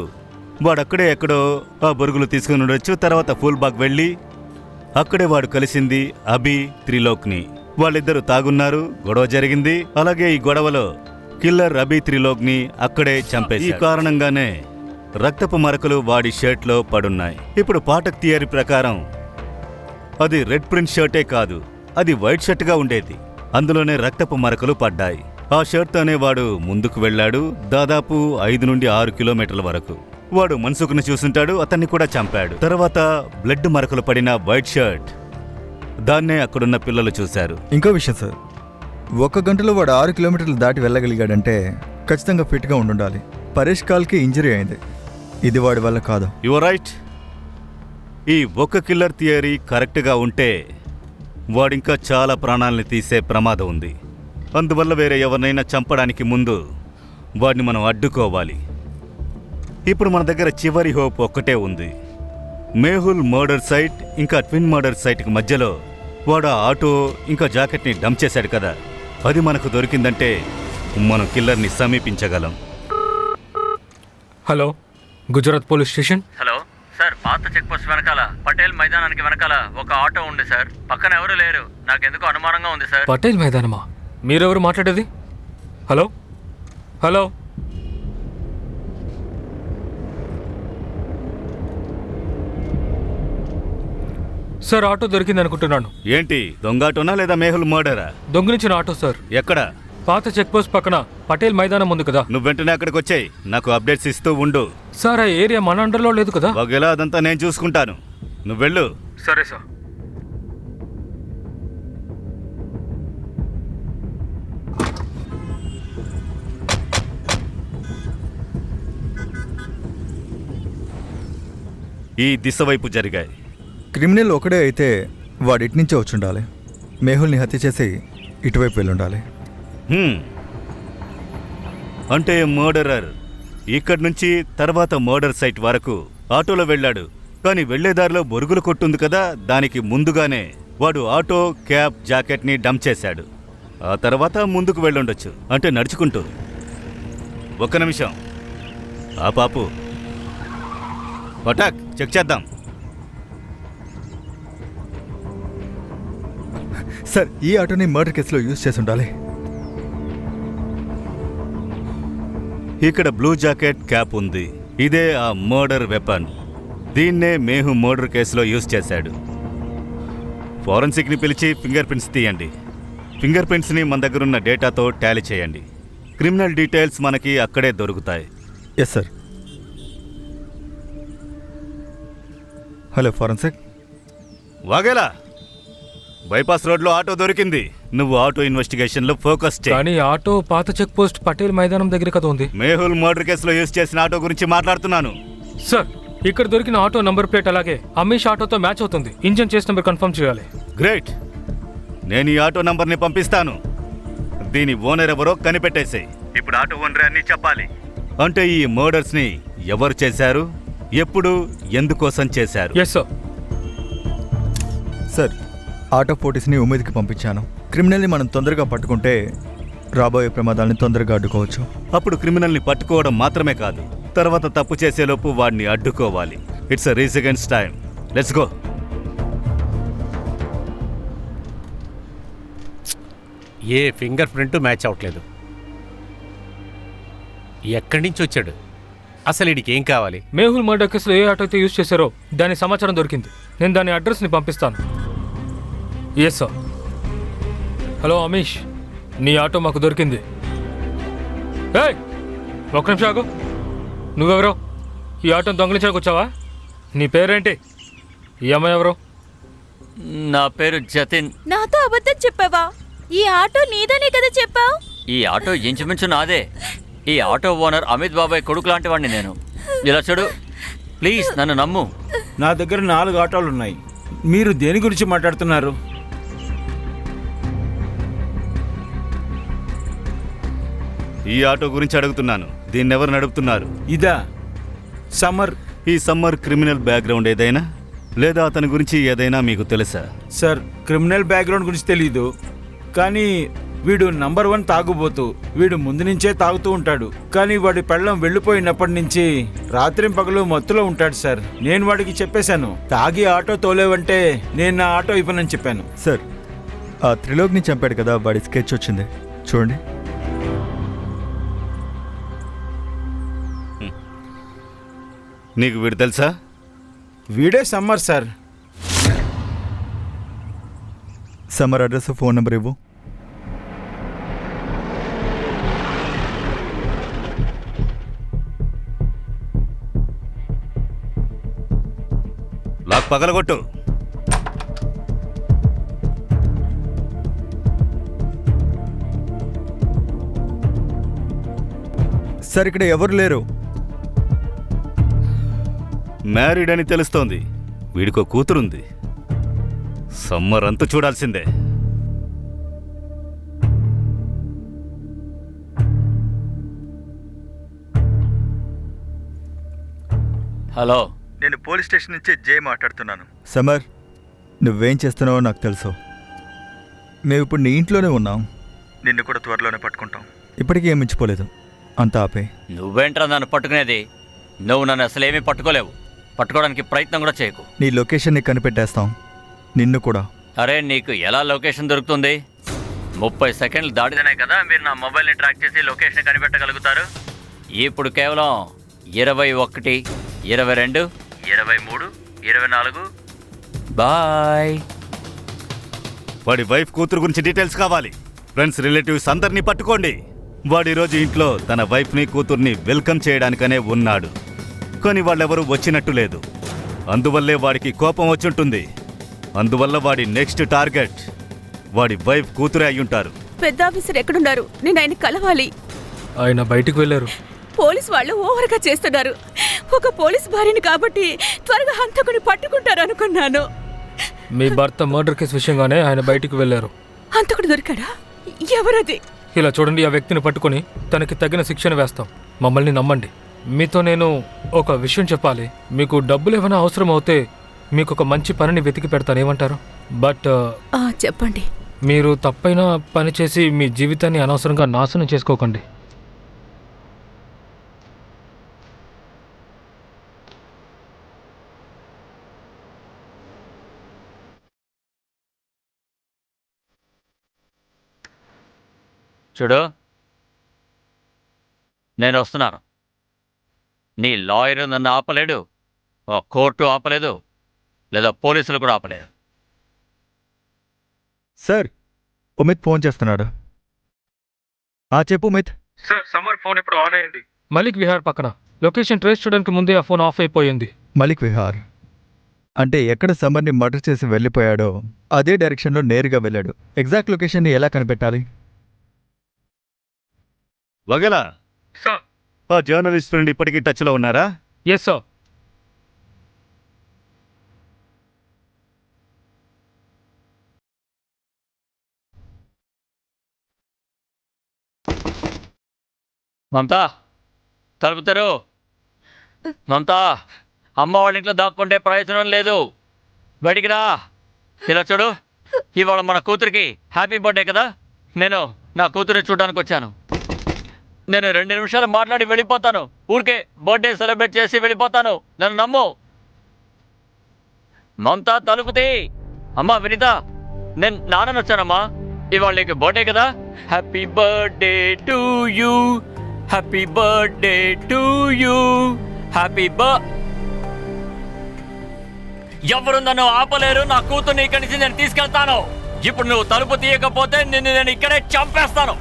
వాడు అక్కడే ఎక్కడో ఆ బొరుగులు తీసుకుని ఉండొచ్చు. తర్వాత ఫూల్బాగ్ వెళ్ళి అక్కడే వాడు కలిసింది అభి, త్రిలోక్ని. వాళ్ళిద్దరూ తాగున్నారు, గొడవ జరిగింది. అలాగే ఈ గొడవలో కిల్లర్ అభి, త్రిలోక్ని అక్కడే చంపేశాడు. ఈ కారణంగానే రక్తపు మరకలు వాడి షర్ట్లో పడున్నాయి. ఇప్పుడు పాఠక్ థియరీ ప్రకారం అది రెడ్ ప్రింట్ షర్టే కాదు, అది వైట్ షర్ట్గా ఉండేది. అందులోనే రక్తపు మరకలు పడ్డాయి. ఆ షర్ట్తోనే వాడు ముందుకు వెళ్ళాడు, దాదాపు 5 నుండి 6 కిలోమీటర్ల వరకు. వాడు మన్సుఖ్ని చూసుంటాడు, అతన్ని కూడా చంపాడు. తర్వాత బ్లడ్ మరకలు పడిన వైట్ షర్ట్, దాన్నే అక్కడున్న పిల్లలు చూశారు. ఇంకో విషయం సార్, 1 గంటలో వాడు 6 కిలోమీటర్లు దాటి వెళ్ళగలిగాడంటే ఖచ్చితంగా ఫిట్గా ఉండాలి. పరేష్ కాల్కి ఇంజరీ అయింది, ఇది వాడి వల్ల కాదు. Your right. ఈ ఒక్క కిల్లర్ థియరీ కరెక్ట్గా ఉంటే వాడింకా చాలా ప్రాణాలని తీసే ప్రమాదం ఉంది. అందువల్ల వేరే ఎవరినైనా చంపడానికి ముందు వాడిని మనం అడ్డుకోవాలి. ఇప్పుడు మన దగ్గర చివరి హోప్ ఒక్కటే ఉంది. మేహుల్ మర్డర్ సైట్ ఇంకా ట్విన్ మర్డర్ సైట్కి మధ్యలో వాడు ఆ ఆటో ఇంకా జాకెట్ని డంప్ చేశాడు కదా, అది మనకు దొరికిందంటే మనం కిల్లర్ని సమీపించగలం. Hello, Gujarat police station. Hello sir, పాత చెక్ పోస్ట్ వెనకాల పటేల్ మైదానానికి వెనకాల ఒక ఆటో ఉంది సార్. పక్కన ఎవరు లేరు, నాకెందుకు అనుమానంగా ఉంది సార్. పటేల్ మైదానమా? మీరెవరు మాట్లాడేది? హలో హలో సార్, ఆటో దొరికింది అనుకుంటున్నాను. ఏంటి, దొంగాటోనా లేదా మేహుల్ మర్డరా? దొంగిలించిన ఆటో సార్. ఎక్కడ? పాత చెక్ పోస్ట్ పక్కన పటేల్ మైదానం ఉంది కదా. నువ్వు వెంటనే అక్కడికి వచ్చాయి, నాకు అప్డేట్స్ ఇస్తూ ఉండు. సార్, ఆ ఏరియా మన అండర్లో లేదు కదా. ఒకవేళ అదంతా నేను చూసుకుంటాను, నువ్వు వెళ్ళు. సరే సార్. ఈ దిశ వైపు జరిగాయి. క్రిమినల్ ఒకడే అయితే వాడు ఇటునుంచే వచ్చుండాలి. మేహుల్ని హత్య చేసి ఇటువైపు వెళ్ళుండాలి. అంటే మర్డరర్ ఇక్కడి నుంచి తర్వాత మర్డర్ సైట్ వరకు ఆటోలో వెళ్ళాడు. కానీ వెళ్లేదారిలో బొరుగులు కొట్టుంది కదా, దానికి ముందుగానే వాడు ఆటో, క్యాబ్, జాకెట్ని డంప్ చేశాడు. ఆ తర్వాత ముందుకు వెళ్ళుండొచ్చు, అంటే నడుచుకుంటూ. ఒక్క నిమిషం, ఆ పాపు పటాక్ చెక్ చేద్దాం. సార్, ఈ ఆటోని మర్డర్ కేసులో యూజ్ చేసి ఉండాలి. ఇక్కడ బ్లూ జాకెట్, క్యాప్ ఉంది. ఇదే ఆ మర్డర్ వెపన్. దీన్నే మేహు మర్డర్ కేసులో యూజ్ చేశాడు. ఫోరెన్సిక్ని పిలిచి ఫింగర్ ప్రింట్స్ తీయండి. ఫింగర్ ప్రింట్స్ని మన దగ్గరున్న డేటాతో టాలీ చేయండి. క్రిమినల్ డీటెయిల్స్ మనకి అక్కడే దొరుకుతాయి. Yes sir. Hello forensic. Vaghela, bypass రోడ్లో ఆటో దొరికింది. నువ్వు ఆటో ఇన్వెస్టిగేషన్లో ఫోకస్ చేయి. కానీ ఆటో పాత చెక్ పోస్ట్ పటేల్ మైదానం దగ్గర కదా ఉంది. మేహుల్ మర్డర్ కేసులో యూజ్ చేసిన ఆటో గురించి మాట్లాడుతున్నాను. సార్, ఇక్కడ దొరికిన ఆటో నంబర్ ప్లేట్ అలాగే అమీష్ ఆటోతో మ్యాచ్ అవుతుంది. ఇంజన్ చేసి నెంబర్ కన్ఫర్మ్ చేయాలి. గ్రేట్, నేను ఈ ఆటో నంబర్ని పంపిస్తాను. దీని ఓనర్ ఎవరో కనిపెట్టేసాయి. ఇప్పుడు ఆటో ఓనర్ అని చెప్పాలి. అంటే ఈ మర్డర్స్ని ఎవరు చేశారు, ఎప్పుడు, ఎందుకోసం చేశారు? Yes sir. సార్, ఆటో ఫోటోస్ని ఉమేద్కి పంపించాను. క్రిమినల్ని మనం తొందరగా పట్టుకుంటే రాబోయే ప్రమాదాలని తొందరగా అడ్డుకోవచ్చు. అప్పుడు క్రిమినల్ని పట్టుకోవడం మాత్రమే కాదు, తర్వాత తప్పు చేసేలోపు వాడిని అడ్డుకోవాలి. It's a race against time. Let's go. ఏ ఫింగర్ ప్రింట్ మ్యాచ్ అవ్వట్లేదు. ఎక్కడి నుంచి వచ్చాడు? అసలు వీడికి ఏం కావాలి? మేహుల్ మర్డర్ కేసులో ఏ ఆటో అయితే యూజ్ చేశారో దాని సమాచారం దొరికింది. నేను దాని అడ్రస్ని పంపిస్తాను. Yes sir. హలో అమీష్, నీ ఆటో మాకు దొరికింది. ఏయ్, ఒక్క నిమిషం ఆగు. నువ్వెవరో ఈ ఆటోని దొంగలించడానికి వచ్చావా? నీ పేరేంటి? ఈ అమ్మాయి ఎవరు? నా పేరు జతిన్. నాతో అబద్ధం చెప్పావా? ఈ ఆటో నీదనే కదా చెప్పావు. ఈ ఆటో ఇంచుమించు నాదే. ఈ ఆటో ఓనర్ అమిత్ బాబాయ్ కొడుకు లాంటి వాడిని నేను. ఇలా చూడు, ప్లీజ్ నన్ను నమ్ము. నా దగ్గర 4 ఆటోలు ఉన్నాయి. మీరు దేని గురించి మాట్లాడుతున్నారు? ఈ ఆటో గురించి అడుగుతున్నాను. దీన్ని ఎవరు నడుపుతున్నారు? ఇదా సమ్మర్. ఈ సమ్మర్ క్రిమినల్ బ్యాక్గ్రౌండ్ ఏదైనా లేదా అతని గురించి ఏదైనా మీకు తెలుసా? సార్, క్రిమినల్ బ్యాక్గ్రౌండ్ గురించి తెలీదు, కానీ వీడు నంబర్ 1 తాగుబోతు. వీడు ముందు నుంచే తాగుతూ ఉంటాడు, కానీ వాడి పెళ్ళం వెళ్ళిపోయినప్పటి నుంచి రాత్రింపగలు మత్తులో ఉంటాడు సార్. నేను వాడికి చెప్పేశాను, తాగి ఆటో తోలేవంటే నేను నా ఆటో ఇవ్వనని చెప్పాను. సార్, ఆ త్రిలోక్ని చంపాడు కదా, వాడి స్కెచ్ వచ్చింది చూడండి. నీకు వీడు తెలుసా? వీడే summer sir. Summer address, phone number ఇవ్వు. లాక్ పగలగొట్టు. సార్, ఇక్కడ ఎవరు లేరు. మ్యారీడ్ అని తెలుస్తోంది. వీడికో కూతురుంది. సమ్మర్ అంతా చూడాల్సిందే. హలో, నేను పోలీస్ స్టేషన్ నుంచి జే మాట్లాడుతున్నాను. సమర్, నువ్వేం చేస్తున్నావో నాకు తెలుసు. మేము ఇప్పుడు నీ ఇంట్లోనే ఉన్నాం. నిన్ను కూడా త్వరలోనే పట్టుకుంటాం. ఇప్పటికీ ఏం మించిపోలేదు. అంతా ఆపే. నువ్వేంట్రా నన్ను పట్టుకునేది? నువ్వు నన్ను అసలేమీ పట్టుకోలేవు. పట్టుకోవడానికి ప్రయత్నం కూడా చేయకు. నీ లొకేషన్ని కనిపెట్టేస్తాం, నిన్ను కూడా. అరే, నీకు ఎలా లొకేషన్ దొరుకుతుంది? 30 సెకండ్లు దాటితేనే కదా మీరు నా మొబైల్ని ట్రాక్ చేసి లొకేషన్ కనిపెట్టగలుగుతారు. ఇప్పుడు కేవలం 21, 22, 23, 24. బాయ్. వాడి వైఫ్ కూతురు గురించి డీటెయిల్స్ కావాలి. ఫ్రెండ్స్, రిలేటివ్స్ అందరినీ పట్టుకోండి. వాడి రోజు ఇంట్లో తన వైఫ్ని కూతుర్ని వెల్కమ్ చేయడానికనే ఉన్నాడు, కానీ వాళ్ళెవరూ వచ్చినట్టు లేదు. అందువల్లే వాడికి కోపం వచ్చుంటుంది. అందువల్ల వాడి నెక్స్ట్ టార్గెట్ వాడి వైఫ్ కూతురే అయ్యుంటారు. పెద్ద ఆఫీసర్ ఎక్కడున్నారు? నేను ఆయన కలవాలి. ఆయన బయటికి వెళ్ళారు. పోలీస్ వాళ్ళు ఓవర్గా చేస్తున్నారు. ఒక పోలీస్ భార్యని కాబట్టి త్వరగా హంతకుని పట్టుకుంటారు అనుకున్నాను. మీ భర్త మర్డర్ కేసు విషయంగానే ఆయన బయటికి వెళ్ళారు. హంతకుడు దొరికాడా? ఎవరది? ఇలా చూడండి, ఆ వ్యక్తిని పట్టుకొని తనకి తగిన శిక్షణ వేస్తాం. మమ్మల్ని నమ్మండి. మీతో నేను ఒక విషయం చెప్పాలి. మీకు డబ్బులు ఏమైనా అవసరం అవుతే మీకు ఒక మంచి పనిని వెతికి పెడతాను, ఏమంటారు? బట్ చెప్పండి. మీరు తప్పైన పని చేసి మీ జీవితాన్ని అనవసరంగా నాశనం చేసుకోకండి. చూడు, నేను వస్తున్నాను. నీ లాయర్ నన్ను ఆపలేడు, కోర్టు ఆపలేదు, లేదా పోలీసులు కూడా ఆపలేదు. సార్, ఉమిత్ ఫోన్ చేస్తున్నాడు. చెప్పు ఉమిత్. సార్, సమ్మర్ ఫోన్ ఇప్పుడు ఆన్ అయ్యింది. మలిక్ విహార్ పక్కన. లొకేషన్ ట్రేస్ చేయడానికి ముందే ఆ ఫోన్ ఆఫ్ అయిపోయింది. మలిక్ విహార్ అంటే ఎక్కడ సమ్మర్ని మర్డర్ చేసి వెళ్ళిపోయాడో అదే డైరెక్షన్లో నేరుగా వెళ్ళాడు. ఎగ్జాక్ట్ లొకేషన్ని ఎలా కనిపెట్టాలి? వగలా, సార్. ఆ జర్నలిస్ట్ ఫ్రెండ్ ఇప్పటికీ టచ్లో ఉన్నారా? Yes sir. మమతా, తలుపుతారు. మమతా, అమ్మ వాళ్ళ ఇంట్లో దాక్కుంటే ప్రయోజనం లేదు. బయటికి రా. ఇలా చూడు, ఇవాళ మన కూతురికి హ్యాపీ బర్త్డే కదా. నేను నా కూతురిని చూడడానికి వచ్చాను. నేను 2 నిమిషాలు మాట్లాడి వెళ్ళిపోతాను. ఊరికే బర్త్డే సెలబ్రేట్ చేసి వెళ్ళిపోతాను. నన్ను నమ్ము. మమతా, తలుపుతి. అమ్మా వినిత, నేను నాన్నని వచ్చానమ్మా. ఇవాళ నీకు బర్త్డే కదా, happy birthday to you, happy birthday to you, happy ఎవరు నన్ను ఆపలేరు. నా కూతుర్ని ఇక్కడి నుంచి నేను తీసుకెళ్తాను. ఇప్పుడు నువ్వు తలుపు తీయకపోతే నిన్ను నేను ఇక్కడే చంపేస్తాను.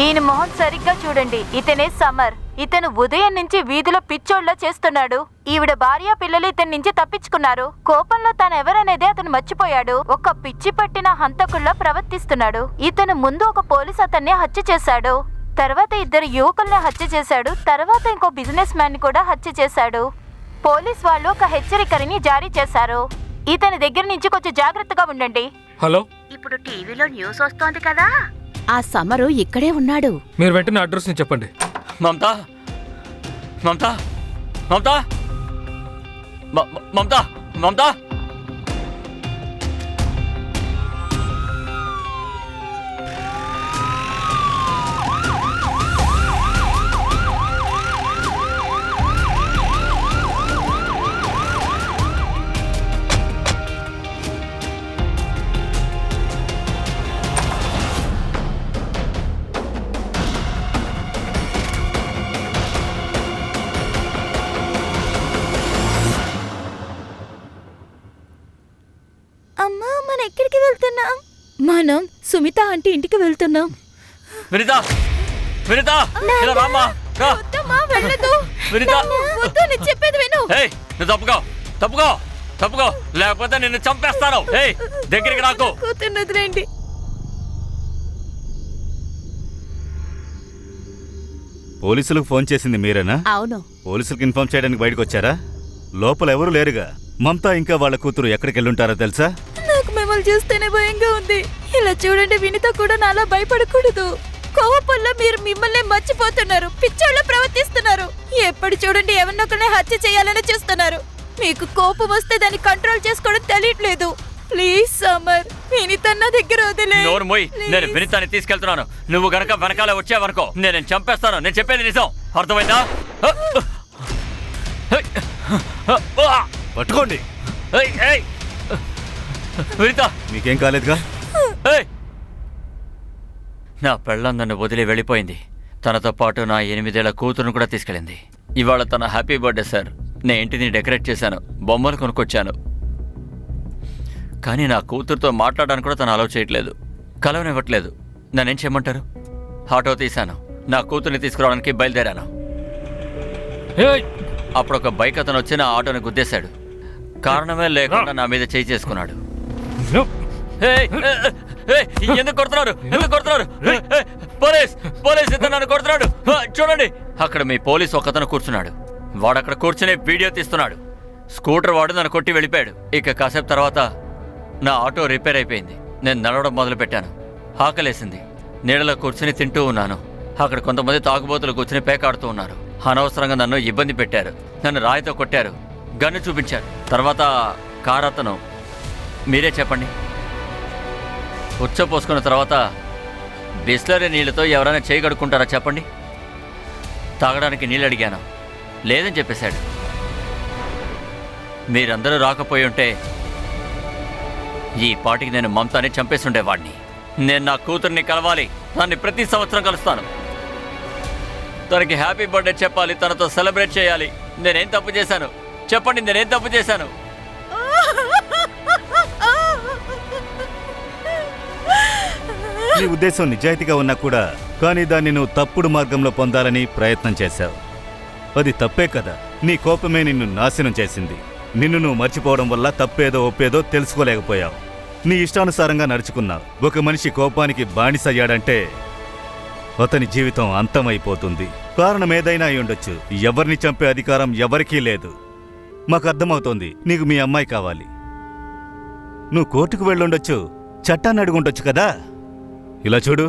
ఈయన మొహం సరిగ్గా చూడండి. ఇతనే సమర్. ఇతను ఉదయం నుంచి వీధిలో పిచ్చోళ్ళ చేస్తున్నాడు. ఈవిడ భార్య పిల్లలు ఇతని నుంచి తప్పించుకున్నారు. కోపంలో తనెవరనేది అతను మర్చిపోయాడు. ఒక పిచ్చి పట్టిన హంతకుల్లా ప్రవర్తిస్తున్నాడు. ఇతను ముందు ఒక పోలీస్ అతన్ని హత్య చేశాడు, తర్వాత 2 యువకుల్ని హత్య చేశాడు, తర్వాత ఇంకో బిజినెస్ మ్యాన్ కూడా హత్య చేశాడు. పోలీస్ వాళ్ళు ఒక హెచ్చరికని జారీ చేశారు. ఇతని దగ్గర నుంచి కొంచెం జాగ్రత్తగా ఉండండి. హలో, ఇప్పుడు టీవీలో న్యూస్ వస్తోంది కదా. ఆ సమరు ఇక్కడే ఉన్నాడు. మీరు వెంటనే అడ్రస్ని చెప్పండి. మమతా, మమతా, మమతా, మమతా, మమతా. అమ్మా, మనం ఎక్కడికి వెళ్తున్నాం? మనం సుమిత ఆంటీ ఇంటికి వెళ్తున్నాం. వినిత, వినిత, ఇలా రామ్మా, రా. వెళ్ళదు. వినిత, చెప్పేది విను. ఏయ్, నువ్వు తప్పుకో, తప్పుకో, తప్పుకో, లేకపోతే నిన్ను చంపేస్తాను. ఏయ్, దగ్గరికి రాకు. కూతుర్ని వదిలేండి. పోలీసులకు ఫోన్ చేసింది మీరేనా? అవును. పోలీసులకు ఇన్ఫార్మ్ చేయడానికి బయటకు వచ్చారా? లోపల ఎవరు లేరుగా. మమతా ఇంకా వాళ్ళ కూతురు ఎక్కడికి వెళ్ళుంటారో తెలుసా? నాకు మిమ్మల్ని చూస్తేనే భయంగా ఉంది. ఇలా చూడండి, వినిత కూడా నాలా భయపడకూడదు. కోపంలో మీరు మిమ్మల్ని మర్చిపోతున్నారు, పిచ్చోళ్ళ ప్రవర్తిస్తున్నారు. ఎప్పుడు చూడండి ఎవరినొకరిని హత్య చేయాలని చూస్తున్నారు. మీకు కోపం వస్తే దాన్ని కంట్రోల్ చేసుకోవడం తెలియట్లేదు. ప్లీజ్ సమర్, వినిత నా దగ్గర వదిలే. నోరు మొయ్. నేను వినితాన్ని తీసుకెళ్తున్నాను. నువ్వు గనక వెనకాల వచ్చావనుకో నేను చంపేస్తాను. నేను చెప్పేది నిజం, అర్థమైందా? పట్టుకోండి. వినిత, మీకేం కాలేదుగా? నా పెళ్ళం నన్ను వదిలి వెళ్ళిపోయింది. తనతో పాటు నా 8 ఏళ్ల కూతురును కూడా తీసుకెళ్ళింది. ఇవాళ తన హ్యాపీ బర్త్డే సార్. నేను ఇంటిని డెకరేట్ చేశాను, బొమ్మలు కొనుక్కొచ్చాను. కానీ నా కూతురుతో మాట్లాడడానికి కూడా తను అలౌ చేయట్లేదు, కలవనివ్వట్లేదు. నన్నేం చేయమంటారు? ఆటో తీశాను, నా కూతుర్ని తీసుకురావడానికి బయలుదేరాను. అప్పుడు ఒక బైక్ అతను వచ్చి నా ఆటోని గుద్దేశాడు. కారణమే లేకుండా నా మీద చేయి చేసుకున్నాడు. ఎందుకు కొడుతున్నారు? ఎందుకు కొడుతున్నారు? పోలీస్, పోలీస్, ఇతను నన్ను కొడుతున్నాడు. చూడండి, అక్కడ మీ పోలీస్ ఒకతను కూర్చున్నాడు. వాడు అక్కడ కూర్చుని వీడియో తీస్తున్నాడు. స్కూటర్ వాడు నన్ను కొట్టి వెళ్ళిపోయాడు. ఇక కాసేపు తర్వాత నా ఆటో రిపేర్ అయిపోయింది. నేను నడవడం మొదలుపెట్టాను. ఆకలేసింది. నీడలో కూర్చుని తింటూ ఉన్నాను. అక్కడ కొంతమంది తాగుబోతులు కూర్చుని పేకాడుతూ ఉన్నారు. అనవసరంగా నన్ను ఇబ్బంది పెట్టారు. నన్ను రాయితో కొట్టారు, గన్ను చూపించారు. తర్వాత కారు అతను, మీరే చెప్పండి, ఉచ్చపోసుకున్న తర్వాత బిస్లరీ నీళ్ళతో ఎవరైనా చేయి కడుక్కుంటారా చెప్పండి? తాగడానికి నీళ్ళు అడిగాను, లేదని చెప్పేశాడు. మీరందరూ రాకపోయి ఉంటే ఈ పాటికి నేను మమతాని చంపేసి ఉండేవాడిని. నేను నా కూతుర్ని కలవాలి. దాన్ని ప్రతి సంవత్సరం కలుస్తాను. తనకి హ్యాపీ బర్త్డే చెప్పాలి, తనతో సెలబ్రేట్ చేయాలి. నేనేం తప్పు చేశాను చెప్పండి? నేనేం తప్పు చేశాను? నీ ఉద్దేశం నిజాయితీగా ఉన్నా కూడా కానీ దాన్ని నువ్వు తప్పుడు మార్గంలో పొందాలని ప్రయత్నం చేశావు. అది తప్పే కదా. నీ కోపమే నిన్ను నాశనం చేసింది. నిన్ను నువ్వు మర్చిపోవడం వల్ల తప్పేదో ఒప్పేదో తెలుసుకోలేకపోయావు. నీ ఇష్టానుసారంగా నడుచుకున్నావు. ఒక మనిషి కోపానికి బానిసయ్యాడంటే అతని జీవితం అంతమైపోతుంది. కారణం ఏదైనా అయి ఉండొచ్చు. ఎవరిని చంపే అధికారం ఎవరికీ లేదు. మాకు అర్థమవుతోంది, నీకు మీ అమ్మాయి కావాలి. నువ్వు కోర్టుకు వెళ్ళుండొచ్చు, చట్టాన్ని అడుగుండొచ్చు కదా. ఇలా చూడు,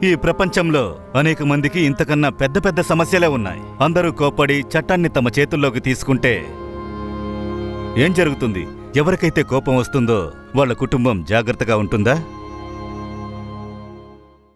ఈ ప్రపంచంలో అనేక మందికి ఇంతకన్నా పెద్ద పెద్ద సమస్యలే ఉన్నాయి. అందరూ కోప్పడి చట్టాన్ని తమ చేతుల్లోకి తీసుకుంటే ఏం జరుగుతుంది? ఎవరికైతే కోపం వస్తుందో వాళ్ళ కుటుంబం జాగ్రత్తగా ఉంటుందా?